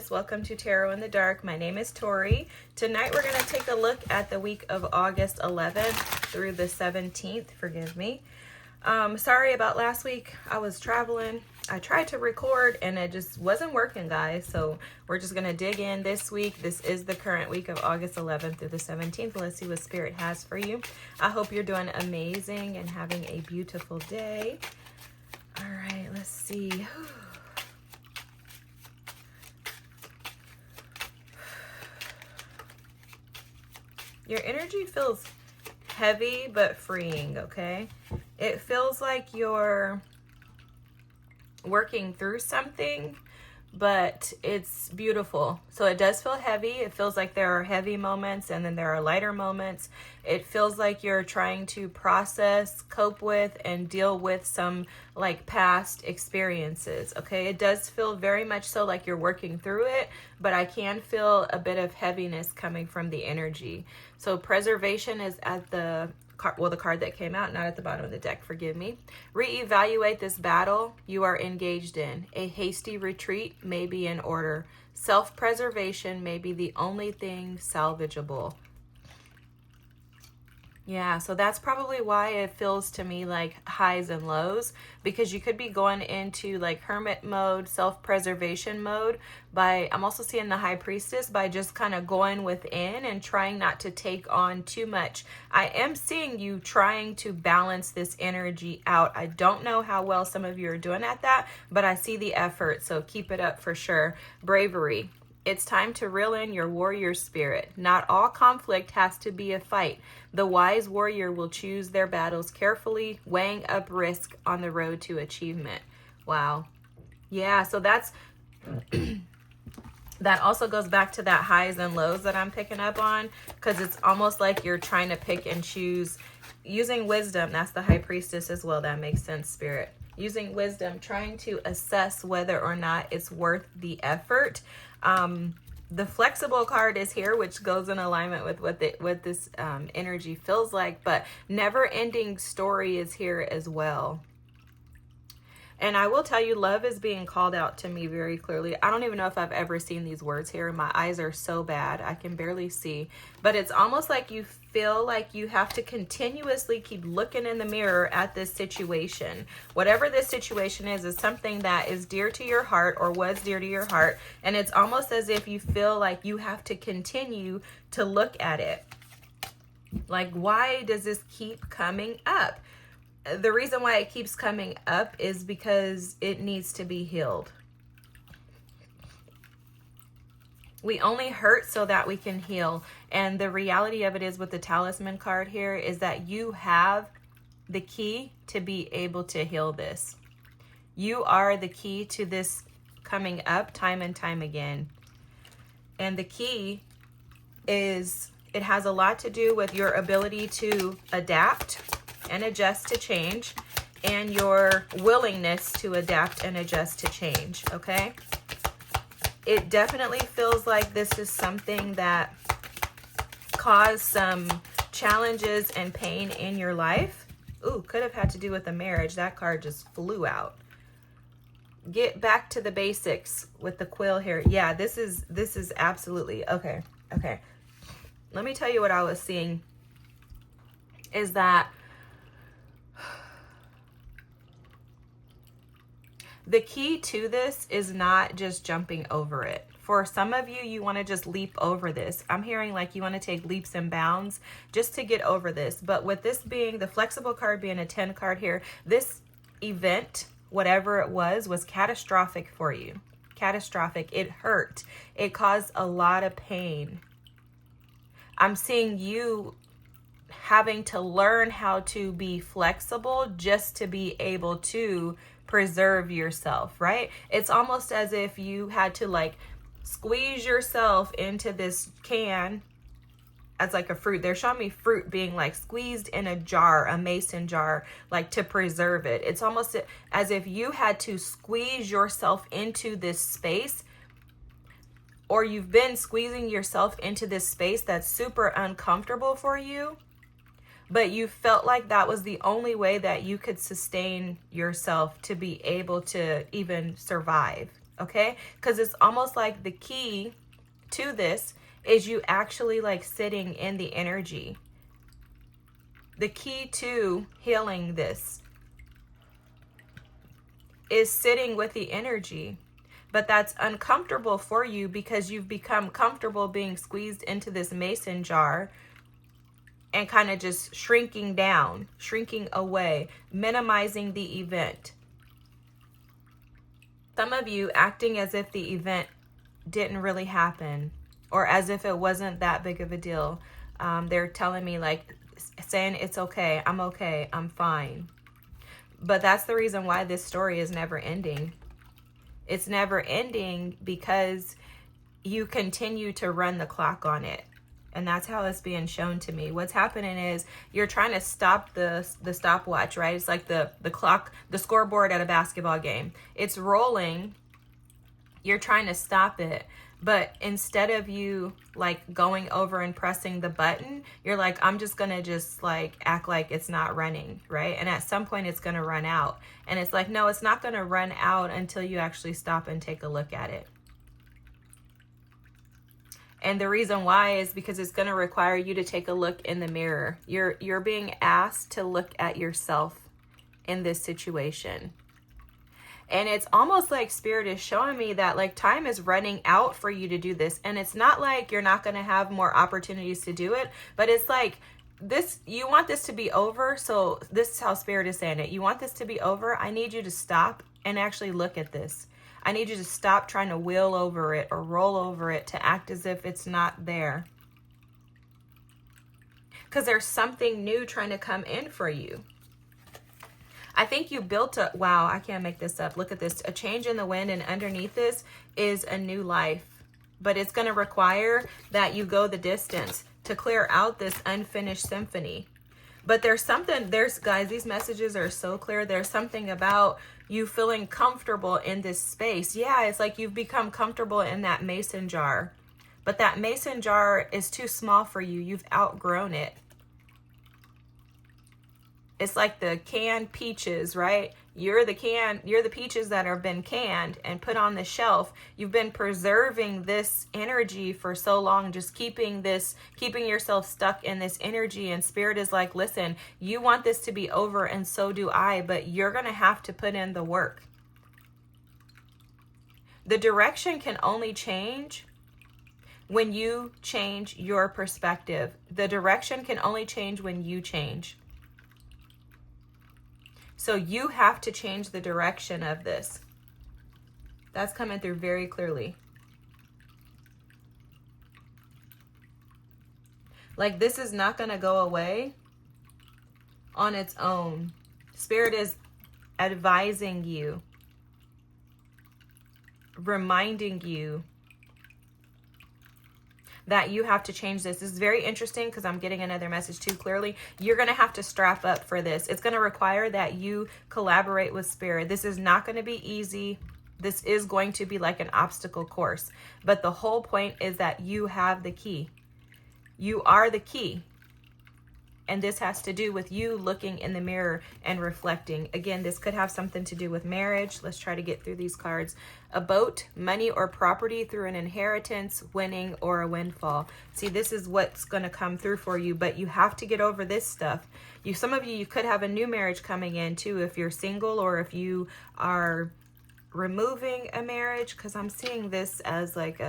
Aquarius. Welcome to Tarot in the Dark. My name is Tori. Tonight we're going to take a look at the week of August 11th through the 17th. Forgive me. Sorry about last week. I was traveling. I tried to record and it just wasn't working, guys. So we're just going to dig in this week. This is the current week of August 11th through the 17th. Let's see what Spirit has for you. I hope you're doing amazing and having a beautiful day. All right, let's see. Your energy feels heavy but freeing, okay? It feels like you're working through something, but it's beautiful. So it does feel heavy. It feels like there are heavy moments and then there are lighter moments. It feels like you're trying to process, cope with, and deal with some like past experiences, okay? It does feel very much so like you're working through it, but I can feel a bit of heaviness coming from the energy. So preservation is at the the card that came out, not at the bottom of the deck, forgive me. Reevaluate this battle you are engaged in. A hasty retreat may be in order. Self-preservation may be the only thing salvageable. Yeah, so that's probably why it feels to me like highs and lows, because you could be going into like hermit mode, self-preservation mode by, I'm also seeing the High Priestess, by just kind of going within and trying not to take on too much. I am seeing you trying to balance this energy out. I don't know how well some of you are doing at that, but I see the effort, so keep it up for sure. Bravery. It's time to reel in your warrior spirit. Not all conflict has to be a fight. The wise warrior will choose their battles carefully, weighing up risk on the road to achievement. Wow. Yeah, so that's that also goes back to that highs and lows that I'm picking up on, because it's almost like you're trying to pick and choose. Using wisdom, that's the High Priestess as well. That makes sense, Spirit. Using wisdom, trying to assess whether or not it's worth the effort. The flexible card is here, which goes in alignment with what this energy feels like, but never-ending story is here as well. And I will tell you, love is being called out to me very clearly. I don't even know if I've ever seen these words here. My eyes are so bad. I can barely see. But it's almost like you feel like you have to continuously keep looking in the mirror at this situation. Whatever this situation is something that is dear to your heart or was dear to your heart. And it's almost as if you feel like you have to continue to look at it. Like, why does this keep coming up? The reason why it keeps coming up is because it needs to be healed. We only hurt so that we can heal. And the reality of it is, with the talisman card here, is that you have the key to be able to heal this. You are the key to this coming up time and time again. And the key is, it has a lot to do with your ability to adapt and adjust to change, and your willingness to adapt and adjust to change, okay? It definitely feels like this is something that caused some challenges and pain in your life. Ooh, could have had to do with a marriage. That card just flew out. Get back to the basics with the quill here. Yeah, this is absolutely, okay. Let me tell you what I was seeing is that the key to this is not just jumping over it. For some of you, you want to just leap over this. I'm hearing like you want to take leaps and bounds just to get over this. But with this being the flexible card, being a 10 card here, this event, whatever it was catastrophic for you. Catastrophic. It hurt. It caused a lot of pain. I'm seeing you having to learn how to be flexible just to be able to preserve yourself, right? It's almost as if you had to like squeeze yourself into this can as like a fruit. They're showing me fruit being like squeezed in a jar, a mason jar, like to preserve it. It's almost as if you had to squeeze yourself into this space, or you've been squeezing yourself into this space that's super uncomfortable for you, but you felt like that was the only way that you could sustain yourself to be able to even survive. okay? Because it's almost like the key to this is you actually like sitting in the energy. The key to healing this is sitting with the energy. But that's uncomfortable for you because you've become comfortable being squeezed into this mason jar and kind of just shrinking down, shrinking away, minimizing the event. Some of you acting as if the event didn't really happen or as if it wasn't that big of a deal. They're telling me like, saying it's okay, I'm fine. But that's the reason why this story is never ending. It's never ending because you continue to run the clock on it. And that's how it's being shown to me. What's happening is you're trying to stop the stopwatch, right? It's like the clock, the scoreboard at a basketball game. It's rolling. You're trying to stop it. But instead of you like going over and pressing the button, you're like, I'm just going to just like act like it's not running, right? And at some point it's going to run out. And it's like, no, it's not going to run out until you actually stop and take a look at it. And the reason why is because it's going to require you to take a look in the mirror. You're being asked to look at yourself in this situation. And it's almost like Spirit is showing me that like time is running out for you to do this. And it's not like you're not going to have more opportunities to do it, but it's like this, you want this to be over. So this is how Spirit is saying it. You want this to be over. I need you to stop and actually look at this. I need you to stop trying to wheel over it or roll over it to act as if it's not there. Because there's something new trying to come in for you. I think you built a, wow, I can't make this up. Look at this, a change in the wind, and underneath this is a new life. But it's going to require that you go the distance to clear out this unfinished symphony. But there's something, guys, these messages are so clear. There's something about you feeling comfortable in this space. Yeah, it's like you've become comfortable in that mason jar. But that mason jar is too small for you. You've outgrown it. It's like the canned peaches, right? You're the peaches that have been canned and put on the shelf. You've been preserving this energy for so long, just keeping yourself stuck in this energy. And Spirit is like, listen, you want this to be over, and so do I, but you're going to have to put in the work. The direction can only change when you change your perspective. The direction can only change when you change. So you have to change the direction of this. That's coming through very clearly. Like this is not going to go away on its own. Spirit is advising you, reminding you that you have to change this. This is very interesting because I'm getting another message too clearly. You're going to have to strap up for this. It's going to require that you collaborate with Spirit. This is not going to be easy. This is going to be like an obstacle course. But the whole point is that you have the key. You are the key. And this has to do with you looking in the mirror and reflecting. Again, this could have something to do with marriage. Let's try to get through these cards. A boat, money or property through an inheritance, winning, or a windfall. See, this is what's going to come through for you, but you have to get over this stuff. Some of you could have a new marriage coming in too if you're single, or if you are removing a marriage, because I'm seeing this as like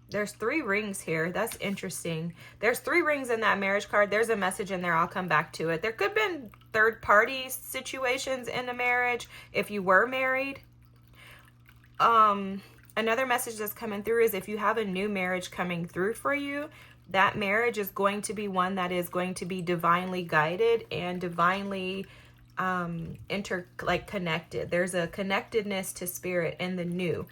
There's 3 rings here. That's interesting. There's 3 rings in that marriage card. There's a message in there. I'll come back to it. There could have been third-party situations in the marriage if you were married. Another message that's coming through is if you have a new marriage coming through for you, that marriage is going to be one that is going to be divinely guided and divinely connected. There's a connectedness to Spirit in the new.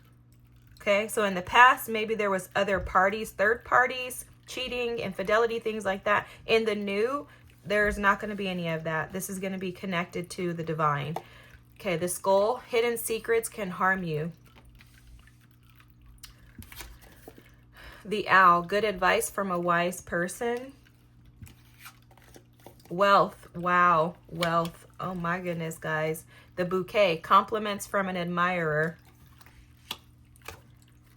Okay, so in the past, maybe there was other parties, third parties, cheating, infidelity, things like that. In the new, there's not going to be any of that. This is going to be connected to the divine. Okay, the skull, hidden secrets can harm you. The owl, good advice from a wise person. Wealth, wow, wealth. Oh my goodness, guys. The bouquet, compliments from an admirer,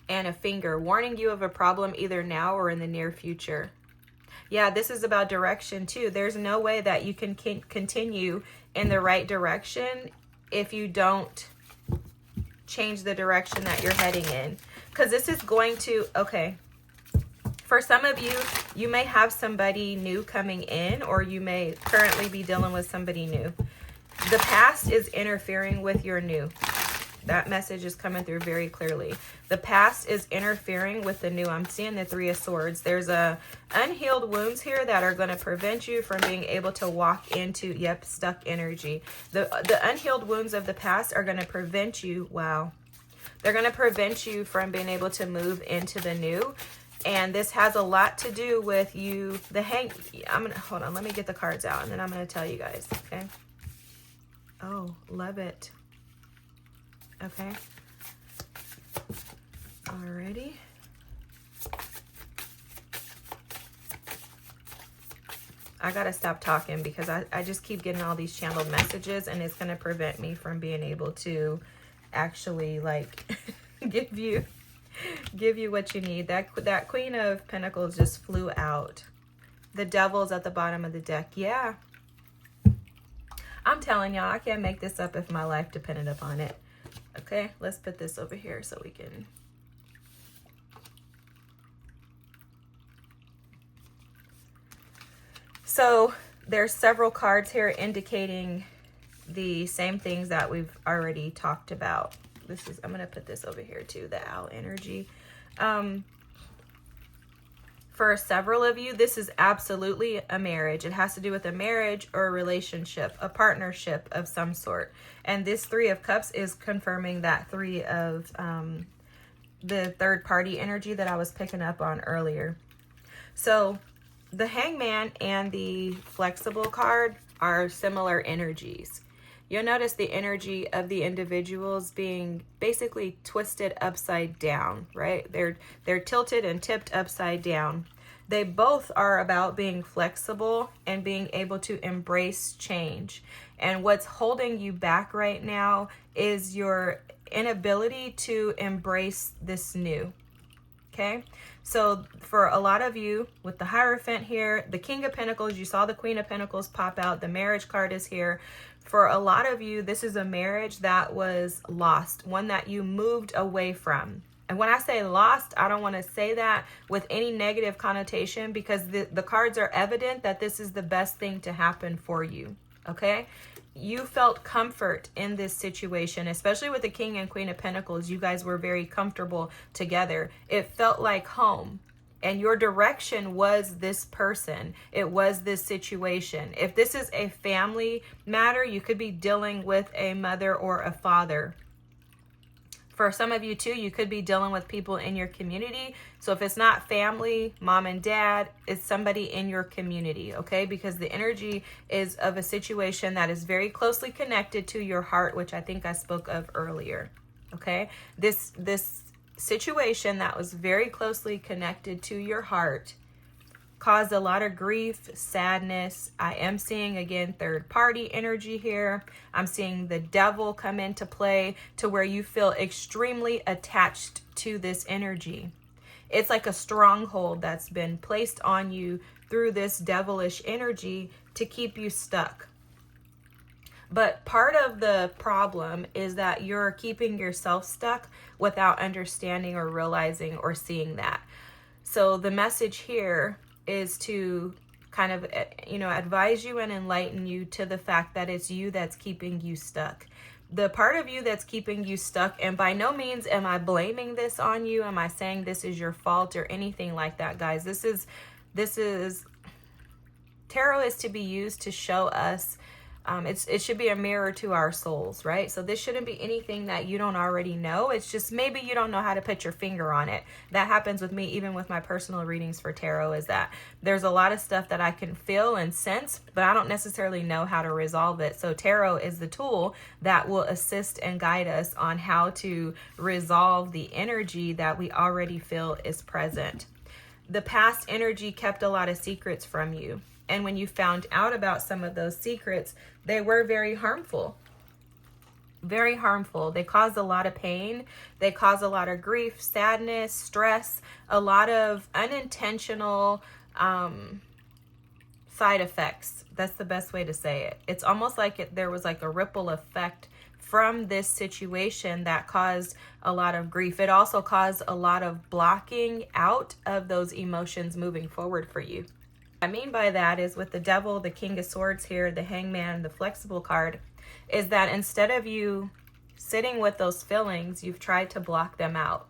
and a finger, warning you of a problem either now or in the near future. Yeah, this is about direction too. There's no way that you can continue in the right direction if you don't change the direction that you're heading in. Because this is going to, okay, for some of you, you may have somebody new coming in, or you may currently be dealing with somebody new. The past is interfering with your new. That message is coming through very clearly. The past is interfering with the new. I'm seeing the Three of Swords. There's unhealed wounds here that are going to prevent you from being able to walk into, yep, stuck energy. The unhealed wounds of the past are going to prevent you, wow. They're going to prevent you from being able to move into the new. And this has a lot to do with you. Hold on, let me get the cards out and then I'm going to tell you guys, okay? Oh, love it. Okay. Alrighty. I gotta stop talking because I just keep getting all these channeled messages, and it's gonna prevent me from being able to actually like give you what you need. That Queen of Pentacles just flew out. The Devil's at the bottom of the deck. Yeah. I'm telling y'all, I can't make this up if my life depended upon it. Okay, let's put this over here so we can. So there's several cards here indicating the same things that we've already talked about. I'm going to put this over here too, the owl energy. For several of you, this is absolutely a marriage. It has to do with a marriage or a relationship, a partnership of some sort. And this Three of Cups is confirming that three of the third party energy that I was picking up on earlier. So the Hangman and the Flexible card are similar energies. You'll notice the energy of the individuals being basically twisted upside down, right? They're tilted and tipped upside down. They both are about being flexible and being able to embrace change. And what's holding you back right now is your inability to embrace this new. Okay? So for a lot of you, with the Hierophant here, the King of Pentacles, you saw the Queen of Pentacles pop out, the marriage card is here. For a lot of you, this is a marriage that was lost, one that you moved away from. And when I say lost, I don't want to say that with any negative connotation, because the cards are evident that this is the best thing to happen for you, okay? You felt comfort in this situation, especially with the King and Queen of Pentacles. You guys were very comfortable together. It felt like home. And your direction was this person. It was this situation. If this is a family matter, you could be dealing with a mother or a father. For some of you too, you could be dealing with people in your community. So if it's not family, mom and dad, it's somebody in your community, okay? Because the energy is of a situation that is very closely connected to your heart, which I think I spoke of earlier, okay? This situation that was very closely connected to your heart caused a lot of grief, sadness. I am seeing, again, third party energy here. I'm seeing the Devil come into play to where you feel extremely attached to this energy. It's like a stronghold that's been placed on you through this devilish energy to keep you stuck. But part of the problem is that you're keeping yourself stuck without understanding or realizing or seeing that. So the message here is to kind of, advise you and enlighten you to the fact that it's you that's keeping you stuck. The part of you that's keeping you stuck, and by no means am I blaming this on you. Am I saying this is your fault or anything like that, guys? This is tarot is to be used to show us. It should be a mirror to our souls, right? So this shouldn't be anything that you don't already know. It's just maybe you don't know how to put your finger on it. That happens with me, even with my personal readings for tarot, is that there's a lot of stuff that I can feel and sense, but I don't necessarily know how to resolve it. So tarot is the tool that will assist and guide us on how to resolve the energy that we already feel is present. The past energy kept a lot of secrets from you. And when you found out about some of those secrets, they were very harmful. Very harmful. They cause a lot of pain. They cause a lot of grief, sadness, stress, a lot of unintentional side effects. That's the best way to say it. It's almost like there was like a ripple effect from this situation that caused a lot of grief. It also caused a lot of blocking out of those emotions moving forward for you. What I mean by that is with the Devil, the King of Swords here, the Hangman, the Flexible card, is that instead of you sitting with those feelings, you've tried to block them out.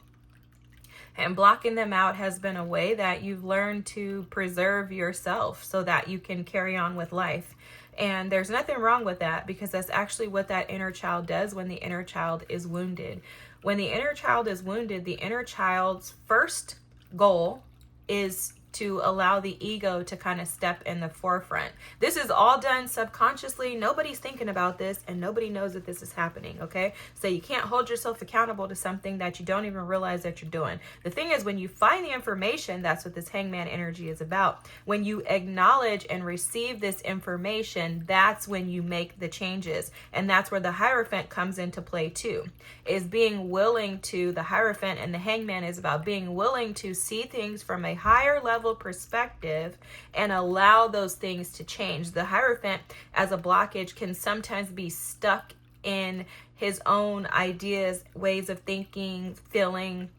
And blocking them out has been a way that you've learned to preserve yourself so that you can carry on with life. And there's nothing wrong with that, because that's actually what that inner child does when the inner child is wounded. When the inner child is wounded, the inner child's first goal is to allow the ego to kind of step in the forefront. This is all done subconsciously. Nobody's thinking about this, and nobody knows that this is happening, okay? So you can't hold yourself accountable to something that you don't even realize that you're doing. The thing is, when you find the information, that's what this Hangman energy is about. When you acknowledge and receive this information, that's when you make the changes. And that's where the Hierophant comes into play too, is being willing to, the Hierophant and the Hangman is about being willing to see things from a higher level perspective and allow those things to change. The Hierophant as a blockage can sometimes be stuck in his own ideas, ways of thinking, feeling,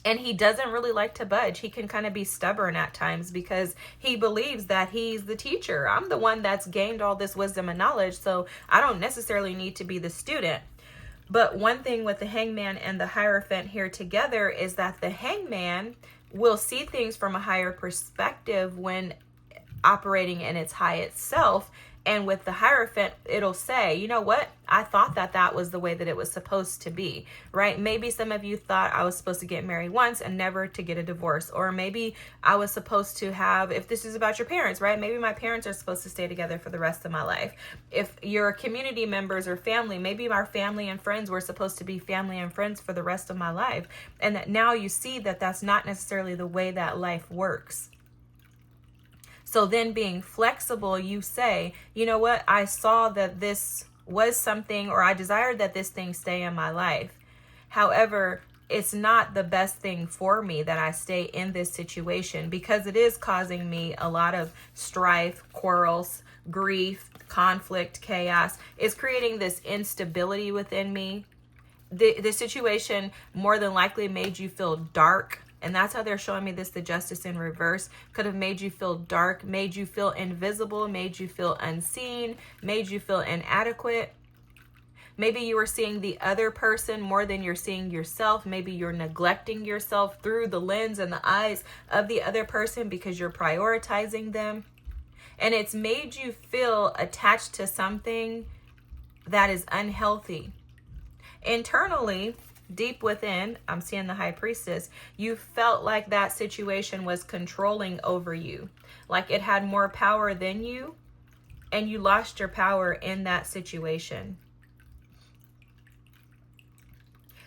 and he doesn't really like to budge. He can kind of be stubborn at times because he believes that he's the teacher. I'm the one that's gained all this wisdom and knowledge, so I don't necessarily need to be the student. But one thing with the Hangman and the Hierophant here together is that the Hangman will see things from a higher perspective when operating in its highest self. And with the Hierophant, it'll say, you know what? I thought that that was the way that it was supposed to be, right? Maybe some of you thought I was supposed to get married once and never to get a divorce. Or maybe I was supposed to have, if this is about your parents, right? Maybe my parents are supposed to stay together for the rest of my life. If you're community members or family, maybe our family and friends were supposed to be family and friends for the rest of my life. And that now you see that that's not necessarily the way that life works. So then being flexible, you say, you know what? I saw that this was something, or I desired that this thing stay in my life. However, it's not the best thing for me that I stay in this situation, because it is causing me a lot of strife, quarrels, grief, conflict, chaos. It's creating this instability within me. The situation more than likely made you feel dark. And that's how they're showing me this. The Justice in reverse could have made you feel dark, made you feel invisible, made you feel unseen, made you feel inadequate. Maybe you were seeing the other person more than you're seeing yourself. Maybe you're neglecting yourself through the lens and the eyes of the other person because you're prioritizing them. And it's made you feel attached to something that is unhealthy. Internally, deep within, I'm seeing the High Priestess, you felt like that situation was controlling over you, like it had more power than you, and you lost your power in that situation.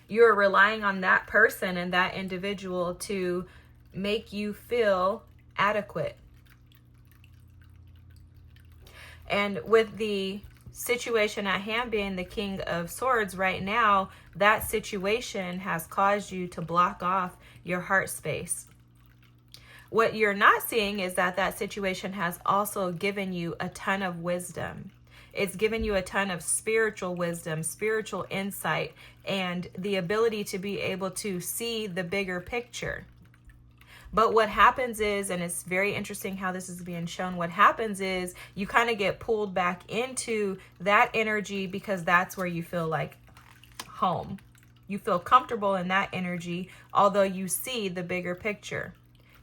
You're relying on that person and that individual to make you feel adequate. And with the situation at hand being the King of Swords right now, that situation has caused you to block off your heart space. What you're not seeing is that that situation has also given you a ton of wisdom. It's given you a ton of spiritual wisdom, spiritual insight, and the ability to be able to see the bigger picture. But what happens is, and it's very interesting how this is being shown, what happens is you kind of get pulled back into that energy because that's where you feel like home. You feel comfortable in that energy, although you see the bigger picture.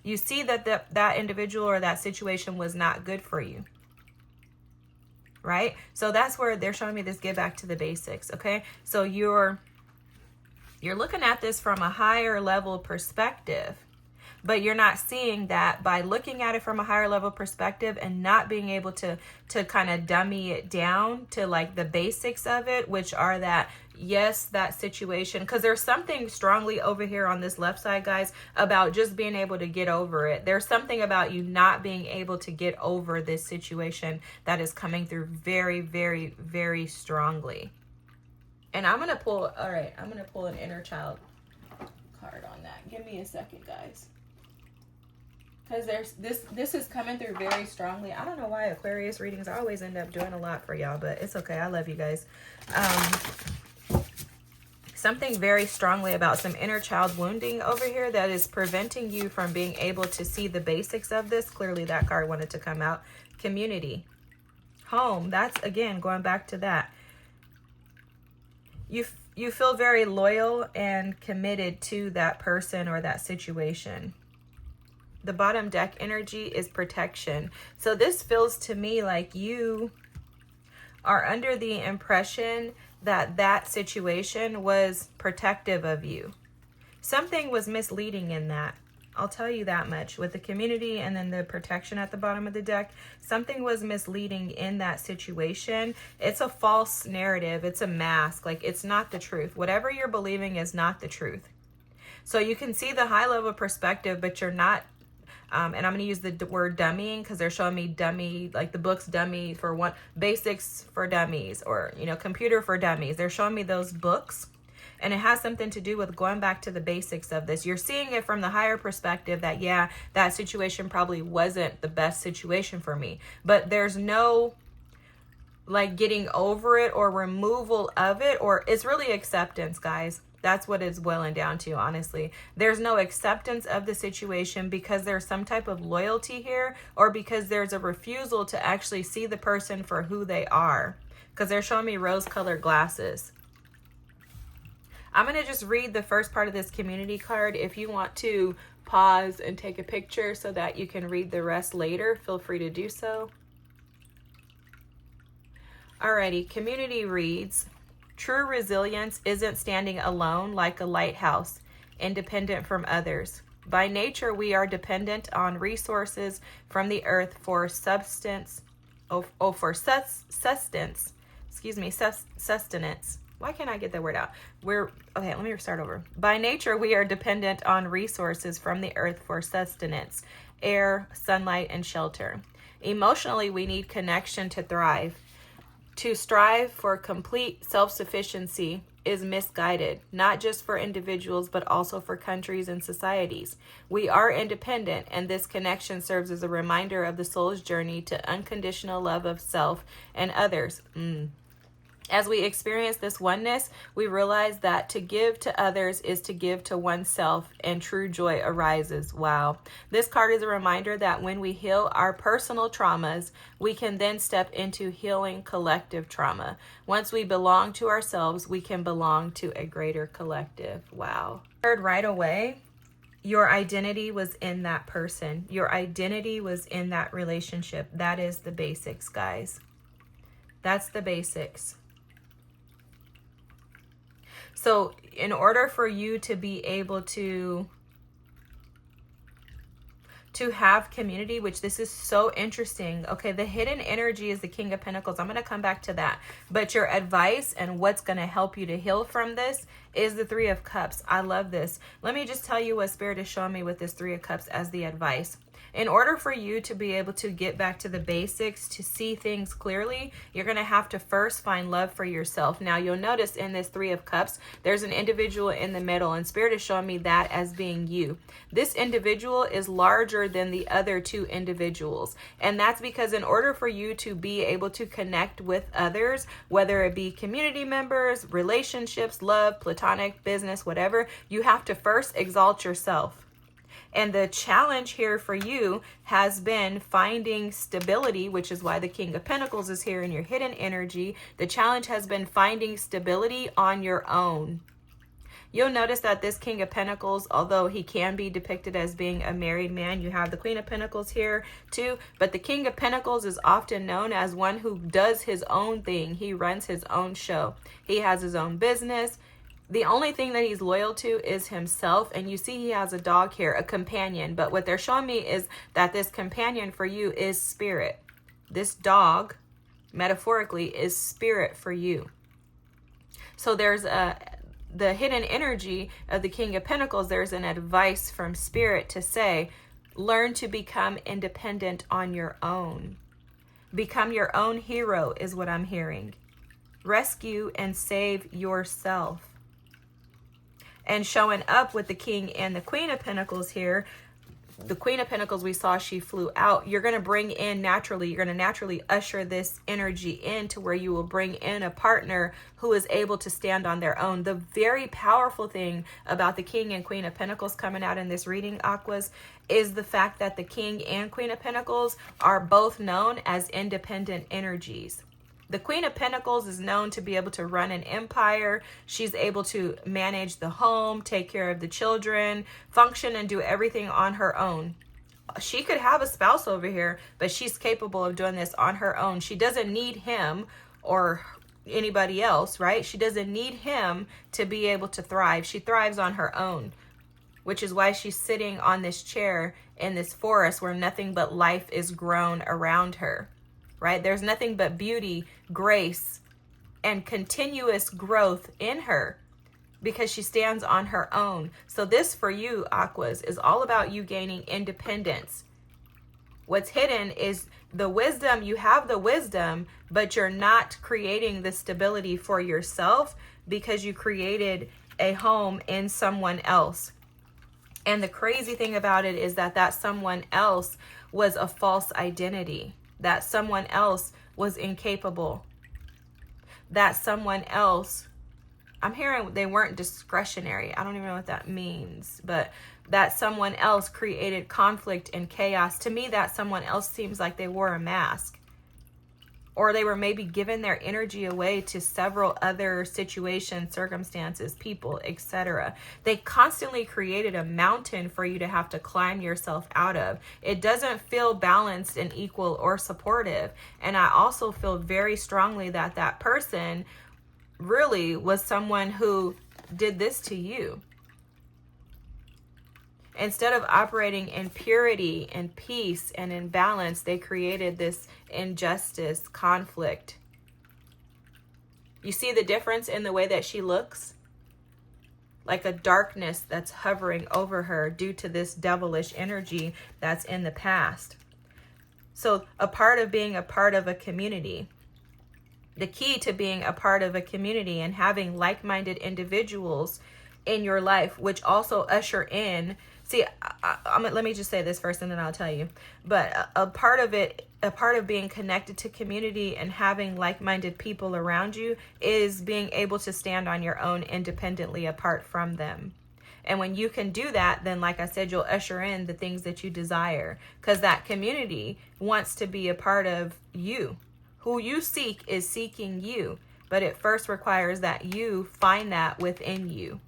You see that that individual or that situation was not good for you. Right? So that's where they're showing me this get back to the basics, okay? So you're looking at this from a higher level perspective. but you're not seeing that by looking at it from a higher level perspective and not being able to kind of dummy it down to like the basics of it, which are that, yes, that situation, because there's something strongly over here on this left side, guys, about just being able to get over it. There's something about you not being able to get over this situation that is coming through very, very, very strongly. And I'm going to pull, all right, I'm going to pull an inner child card on that. Give me a second, guys. Because there's this is coming through very strongly. I don't know why Aquarius readings, I always end up doing a lot for y'all, but it's okay. I love you guys. Something very strongly about some inner child wounding over here that is preventing you from being able to see the basics of this. Clearly that card wanted to come out. Community. Home. That's, again, going back to that. You feel very loyal and committed to that person or that situation. The bottom deck energy is protection. So this feels to me like you are under the impression that that situation was protective of you. Something was misleading in that. I'll tell you that much. With the community and then the protection at the bottom of the deck, something was misleading in that situation. It's a false narrative. It's a mask. Like, it's not the truth. Whatever you're believing is not the truth. So you can see the high level perspective, but you're not, and I'm going to use the word dummying because they're showing me dummy, like the book's dummy for one, basics for dummies, or, you know, computer for dummies. They're showing me those books. And it has something to do with going back to the basics of this. You're seeing it from the higher perspective that, yeah, that situation probably wasn't the best situation for me. But there's no, like, getting over it or removal of it, or it's really acceptance, guys. That's what it's boiling down to, honestly. There's no acceptance of the situation because there's some type of loyalty here, or because there's a refusal to actually see the person for who they are. Because they're showing me rose-colored glasses. I'm going to just read the first part of this community card. If you want to pause and take a picture so that you can read the rest later, feel free to do so. Alrighty, community reads, true resilience isn't standing alone like a lighthouse, independent from others. By nature, we are dependent on resources from the earth for sustenance. Why can't I get that word out? Okay, let me start over. By nature, we are dependent on resources from the earth for sustenance, air, sunlight, and shelter. Emotionally, we need connection to thrive. To strive for complete self-sufficiency is misguided, not just for individuals, but also for countries and societies. We are independent, and this connection serves as a reminder of the soul's journey to unconditional love of self and others. As we experience this oneness, we realize that to give to others is to give to oneself, and true joy arises. Wow. This card is a reminder that when we heal our personal traumas, we can then step into healing collective trauma. Once we belong to ourselves, we can belong to a greater collective. Wow. Heard right away, your identity was in that person. Your identity was in that relationship. That is the basics, guys. That's the basics. So in order for you to be able to have community, which this is so interesting. Okay, the hidden energy is the King of Pentacles. I'm going to come back to that. But your advice and what's going to help you to heal from this is the Three of Cups. I love this. Let me just tell you what Spirit is showing me with this Three of Cups as the advice. In order for you to be able to get back to the basics, to see things clearly, you're going to have to first find love for yourself. Now, you'll notice in this Three of Cups, there's an individual in the middle, and Spirit is showing me that as being you. This individual is larger than the other two individuals, and that's because in order for you to be able to connect with others, whether it be community members, relationships, love, platonic, business, whatever, you have to first exalt yourself. And the challenge here for you has been finding stability, which is why the King of Pentacles is here in your hidden energy. The challenge has been finding stability on your own. You'll notice that this King of Pentacles, although he can be depicted as being a married man, you have the Queen of Pentacles here too. But the King of Pentacles is often known as one who does his own thing. He runs his own show. He has his own business. The only thing that he's loyal to is himself. And you see he has a dog here, a companion. But what they're showing me is that this companion for you is spirit. This dog, metaphorically, is spirit for you. So there's the hidden energy of the King of Pentacles. There's an advice from spirit to say, learn to become independent on your own. Become your own hero is what I'm hearing. Rescue and save yourself. And showing up with the King and the Queen of Pentacles here, the Queen of Pentacles, we saw she flew out. You're going to bring in naturally, you're going to naturally usher this energy in to where you will bring in a partner who is able to stand on their own. The very powerful thing about the King and Queen of Pentacles coming out in this reading, Aquas, is the fact that the King and Queen of Pentacles are both known as independent energies. The Queen of Pentacles is known to be able to run an empire. She's able to manage the home, take care of the children, function and do everything on her own. She could have a spouse over here, but she's capable of doing this on her own. She doesn't need him or anybody else, right? She doesn't need him to be able to thrive. She thrives on her own, which is why she's sitting on this chair in this forest where nothing but life is grown around her. Right? There's nothing but beauty, grace, and continuous growth in her because she stands on her own. So this for you, Aquas, is all about you gaining independence. What's hidden is the wisdom. You have the wisdom, but you're not creating the stability for yourself because you created a home in someone else. And the crazy thing about it is that that someone else was a false identity. That someone else was incapable. That someone else, I'm hearing they weren't discretionary. I don't even know what that means. But that someone else created conflict and chaos. To me, that someone else seems like they wore a mask. Or they were maybe giving their energy away to several other situations, circumstances, people, etc. They constantly created a mountain for you to have to climb yourself out of. It doesn't feel balanced and equal or supportive. And I also feel very strongly that that person really was someone who did this to you. Instead of operating in purity and peace and in balance, they created this injustice, conflict. You see the difference in the way that she looks? Like a darkness that's hovering over her due to this devilish energy that's in the past. So a part of being a part of a community, the key to being a part of a community and having like-minded individuals in your life, which also usher in, let me just say this first and then I'll tell you. But a part of being connected to community and having like-minded people around you is being able to stand on your own independently apart from them. And when you can do that, then like I said, you'll usher in the things that you desire, because that community wants to be a part of you. Who you seek is seeking you, but it first requires that you find that within you.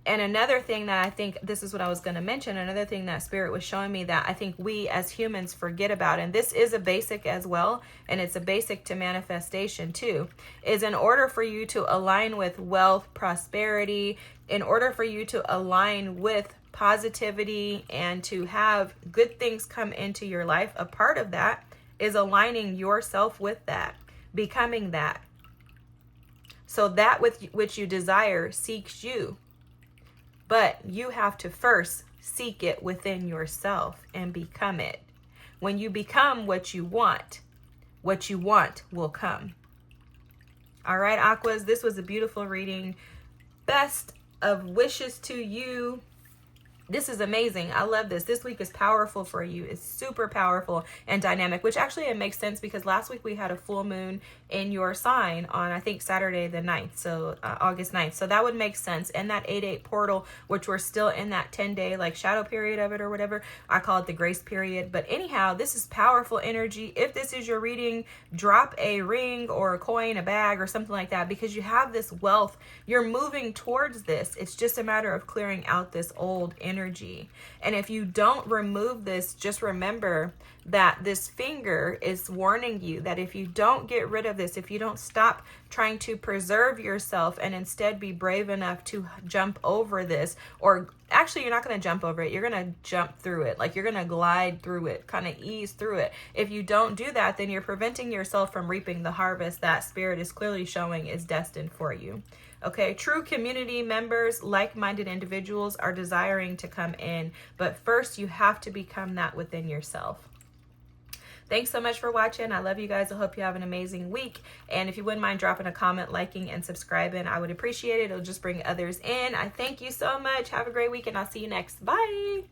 And another thing that I think, this is what I was going to mention, another thing that Spirit was showing me that I think we as humans forget about, and this is a basic as well, and it's a basic to manifestation too, is in order for you to align with wealth, prosperity, in order for you to align with positivity and to have good things come into your life, a part of that is aligning yourself with that, becoming that. So that which you desire seeks you. But you have to first seek it within yourself and become it. When you become what you want will come. All right, Aquas, this was a beautiful reading. Best of wishes to you. This is amazing. I love this. This week is powerful for you. It's super powerful and dynamic, which actually it makes sense because last week we had a full moon in your sign on, I think, Saturday the 9th, so August 9th. So that would make sense. And that 8/8 portal, which we're still in that 10-day like shadow period of it or whatever. I call it the grace period. But anyhow, this is powerful energy. If this is your reading, drop a ring or a coin, a bag or something like that, because you have this wealth. You're moving towards this. It's just a matter of clearing out this old energy energy. And if you don't remove this, just remember that this finger is warning you that if you don't get rid of this, if you don't stop trying to preserve yourself and instead be brave enough to jump over this, or actually you're not going to jump over it, you're going to jump through it, like you're going to glide through it, kind of ease through it. If you don't do that, then you're preventing yourself from reaping the harvest that Spirit is clearly showing is destined for you. Okay, true community members, like-minded individuals are desiring to come in, but first you have to become that within yourself. Thanks so much for watching. I love you guys. I hope you have an amazing week. And if you wouldn't mind dropping a comment, liking, and subscribing, I would appreciate it. It'll just bring others in. I thank you so much. Have a great week, and I'll see you next. Bye.